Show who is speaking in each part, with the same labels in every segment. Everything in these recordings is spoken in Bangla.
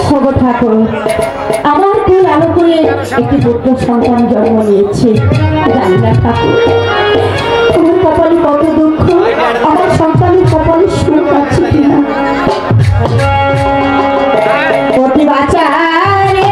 Speaker 1: খবর ঠাকুর, আমার কুল আলো করে একটি পুত্র সন্তান জন্ম নিয়েছে। জানি না ঠাকুর, তোমার কপালে কত দুঃখ, আমার সন্তানের কপালে সুখ আছে কিনা। অতি বাঁচারে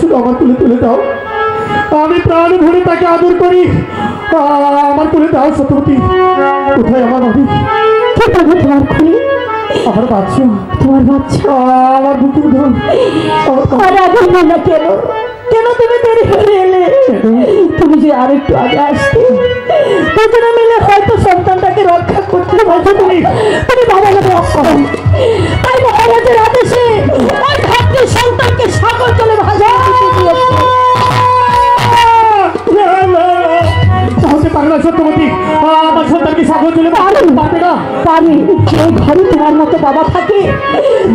Speaker 2: শুধু আমার কোলে তুলে দাও, আমি প্রাণ ভরে তাকে আদর করি। আমার কোলে দাও সত্যবতী। কোথায় আমার নদী?
Speaker 1: তোমার খুলে
Speaker 2: আমার বাচ্চা,
Speaker 1: তোমার বাচ্চা
Speaker 2: আমার বুকের ধন।
Speaker 1: আর আগে না কেন, কেন তুমি দেরি করে এলে? তুমি যে আর একটু আগে আসতে, দুজনে মিলে হয়তো সন্তানটাকে রক্ষা করতে পারছো। তুমি বাবাকে রক্ষা করো। তাই মহারাজের আদেশে ওই ভাগ্যের সন্তানকে সাগর জলে ভাসা
Speaker 2: পাগলা সত্যবতী, আমার সন্তানকে সাগর জলে পারবে না।
Speaker 1: পারি এই ঘরে তোমার মতো বাবা থাকে,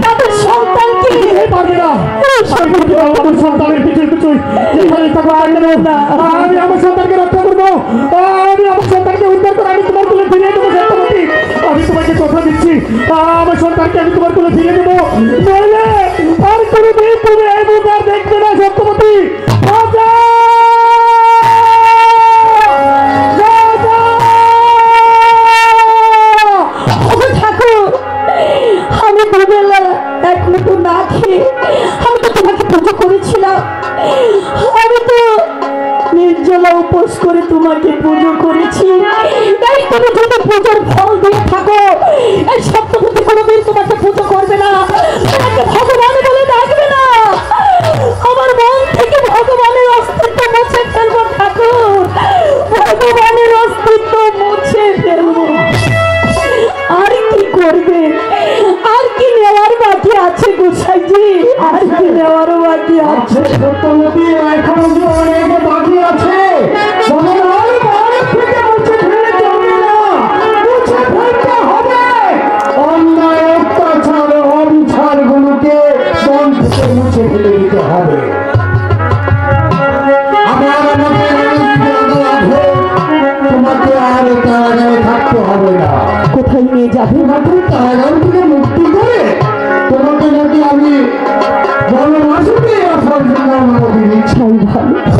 Speaker 1: তাদের সন্তানকে
Speaker 2: পারবে না। আমার সন্তানের পিছু পিছু আমি আমার সন্তানকে রক্ষা করবো। আমি আমার সন্তানকে উদ্ধার করে আমি তোমার কোলে ফিরিয়ে দেবো সত্যবতী। আমি তোমাকে কথা দিচ্ছি, আমার সন্তানকে আমি তোমার কোলে ফিরিয়ে দেবো। নইলে আর কোনোদিন তুমি এই মুখ আর দেখবে না সত্যবতী।
Speaker 1: আমি দুবেলা এক মুঠো না খেয়ে আমি তো তোমাকে পুজো করেছিলাম। আমি তো নির্জলা উপোস করে তোমাকে পুজো করেছি। তাই তুমি যদি পুজোর ফল দিয়ে থাকো, এই সত্যবতী কোনোদিন তোমাকে পুজো করবে না, তোমাকে ভগবান বলে ডাকবে না। আমার মন থেকে ভগবানের অস্তিত্ব মুছে ফেলবো ঠাকুর, ভগবানের অস্তিত্ব মুছে ফেলবো। আর কি করবে? আর কি নেওয়ার বাকি আছে গোসাইজি? আর কি নেওয়ার বাকি আছে?
Speaker 2: সত্যবতী এখনো যে অনেক বাকি আছে। অন্যায় অত্যাচার অবিচার গুলোকে মন থেকে মুছে ফেলে দিতে হবে। যাবে না।
Speaker 1: কোথায় নিয়ে যাবে?
Speaker 2: তোমাকে কারাগার থেকে মুক্তি করে তোমাকে নাকি আমি বনবাসে নিয়ে আসার জন্য অনুমতি দিচ্ছি।
Speaker 1: ভালো